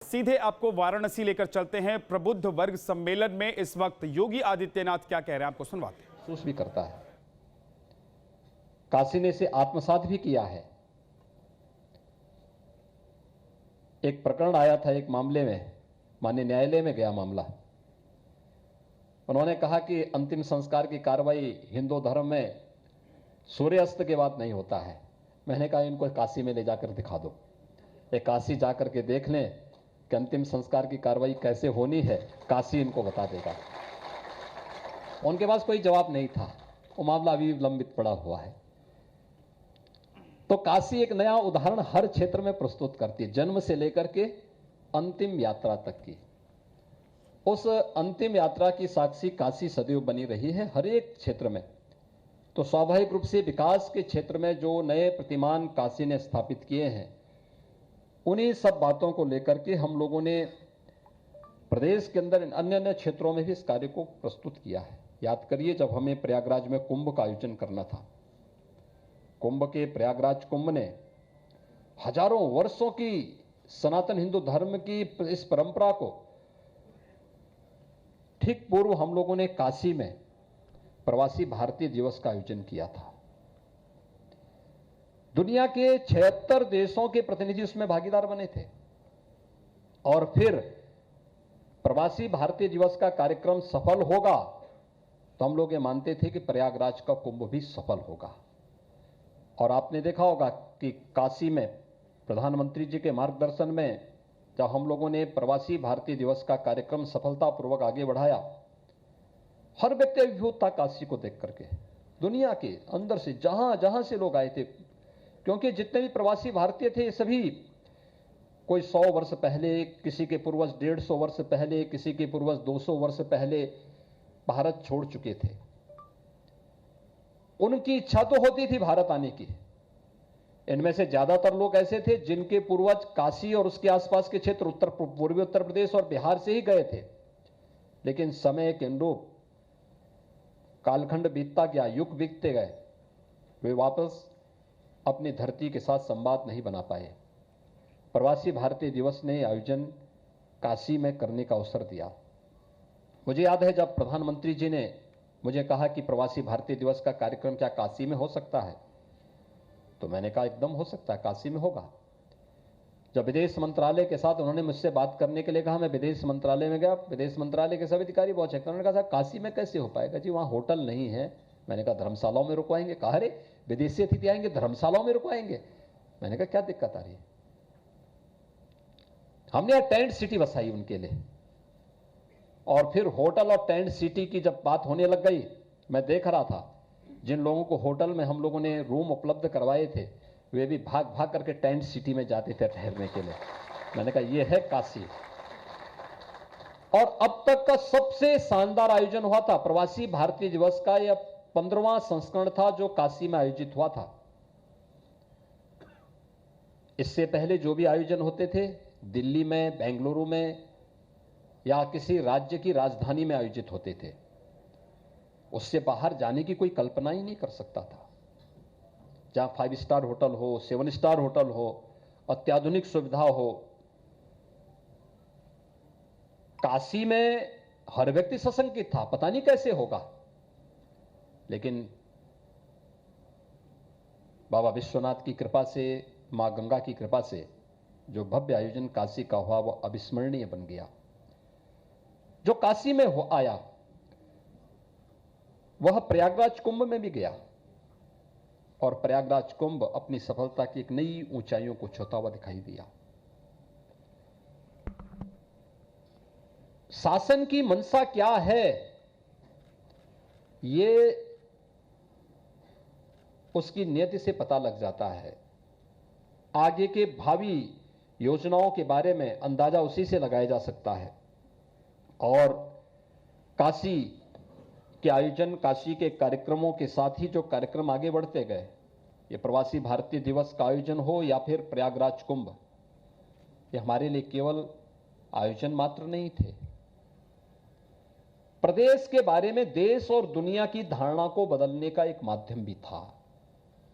सीधे आपको वाराणसी लेकर चलते हैं। प्रबुद्ध वर्ग सम्मेलन में इस वक्त योगी आदित्यनाथ क्या कह रहे हैं, आपको सुनवाते हैं। महसूस भी करता है, काशी ने इसे आत्मसात भी किया है। एक प्रकरण आया था, एक मामले में माननीय न्यायालय में गया मामला। उन्होंने कहा कि अंतिम संस्कार की कार्रवाई हिंदू धर्म में सूर्यास्त के बाद नहीं होता है। मैंने कहा इनको काशी में ले जाकर दिखा दो, ये काशी जाकर के देख लें कि अंतिम संस्कार की कार्रवाई कैसे होनी है, काशी इनको बता देगा। उनके पास कोई जवाब नहीं था, वो मामला अभी लंबित पड़ा हुआ है। तो काशी एक नया उदाहरण हर क्षेत्र में प्रस्तुत करती है, जन्म से लेकर के अंतिम यात्रा तक की। उस अंतिम यात्रा की साक्षी काशी सदैव बनी रही है हर एक क्षेत्र में। तो स्वाभाविक रूप से विकास के क्षेत्र में जो नए प्रतिमान काशी ने स्थापित किए हैं, उन्हीं सब बातों को लेकर के हम लोगों ने प्रदेश के अंदर अन्य अन्य क्षेत्रों में भी इस कार्य को प्रस्तुत किया है। याद करिए, जब हमें प्रयागराज में कुंभ का आयोजन करना था, कुंभ के प्रयागराज कुंभ ने हजारों वर्षों की सनातन हिंदू धर्म की इस परंपरा को ठीक पूर्व हम लोगों ने काशी में प्रवासी भारतीय दिवस का आयोजन किया था। दुनिया के 76 देशों के प्रतिनिधि उसमें भागीदार बने थे। और फिर प्रवासी भारतीय दिवस का कार्यक्रम सफल होगा तो हम लोग ये मानते थे कि प्रयागराज का कुंभ भी सफल होगा। और आपने देखा होगा कि काशी में प्रधानमंत्री जी के मार्गदर्शन में जब हम लोगों ने प्रवासी भारतीय दिवस का कार्यक्रम सफलतापूर्वक आगे बढ़ाया, हर व्यक्ति अभिभूत था काशी को देख करके। दुनिया के अंदर से जहां जहां से लोग आए थे, क्योंकि जितने भी प्रवासी भारतीय थे सभी कोई 100 वर्ष पहले, किसी के पूर्वज 150 वर्ष पहले, किसी के पूर्वज 200 वर्ष पहले भारत छोड़ चुके थे। उनकी इच्छा तो होती थी भारत आने की। इनमें से ज्यादातर लोग ऐसे थे जिनके पूर्वज काशी और उसके आसपास के क्षेत्र पूर्वी उत्तर प्रदेश और बिहार से ही गए थे। लेकिन समय के अनुरूप कालखंड बीतता गया, युग बीतते गए, वे वापस अपनी धरती के साथ संवाद नहीं बना पाए। प्रवासी भारतीय दिवस ने आयोजन काशी में करने का अवसर दिया। मुझे याद है जब प्रधानमंत्री जी ने मुझे कहा कि प्रवासी भारतीय दिवस का कार्यक्रम क्या काशी में हो सकता है, तो मैंने कहा एकदम हो सकता है, काशी में होगा। जब विदेश मंत्रालय के साथ उन्होंने मुझसे बात करने के लिए कहा, मैं विदेश मंत्रालय में गया, विदेश मंत्रालय के सभी अधिकारी पहुंचे। उन्होंने कहा साहब काशी में कैसे हो पाएगा जी, वहां होटल नहीं है। मैंने कहा धर्मशालाओं में रुकवाएंगे। कहा अरे विदेशी अतिथि आएंगे धर्मशालाओं में रुकवाएंगे। मैंने कहा क्या दिक्कत आ रही है। हमने यहां टेंट सिटी बसाई उनके लिए। और फिर होटल और टेंट सिटी की जब बात होने लग गई, मैं देख रहा था जिन लोगों को होटल में हम लोगों ने रूम उपलब्ध करवाए थे, वे भी भाग भाग करके टेंट सिटी में जाते थे ठहरने के लिए। मैंने कहा यह है काशी। और अब तक का सबसे शानदार आयोजन हुआ था प्रवासी भारतीय दिवस का, यह 15वां संस्करण था जो काशी में आयोजित हुआ था। इससे पहले जो भी आयोजन होते थे दिल्ली में, बेंगलुरु में या किसी राज्य की राजधानी में आयोजित होते थे। उससे बाहर जाने की कोई कल्पना ही नहीं कर सकता था। जहां 5 स्टार होटल हो, 7 स्टार होटल हो, अत्याधुनिक सुविधा हो। काशी में हर व्यक्ति सशंकित था, पता नहीं कैसे होगा। लेकिन बाबा विश्वनाथ की कृपा से, मां गंगा की कृपा से जो भव्य आयोजन काशी का हुआ वह अविस्मरणीय बन गया। जो काशी में आया वह प्रयागराज कुंभ में भी गया और प्रयागराज कुंभ अपनी सफलता की एक नई ऊंचाइयों को छूता हुआ दिखाई दिया। शासन की मंशा क्या है, ये उसकी नीति से पता लग जाता है। आगे के भावी योजनाओं के बारे में अंदाजा उसी से लगाया जा सकता है। और काशी के आयोजन, काशी के कार्यक्रमों के साथ ही जो कार्यक्रम आगे बढ़ते गए, ये प्रवासी भारतीय दिवस का आयोजन हो या फिर प्रयागराज कुंभ, ये हमारे लिए केवल आयोजन मात्र नहीं थे। प्रदेश के बारे में देश और दुनिया की धारणा को बदलने का एक माध्यम भी था।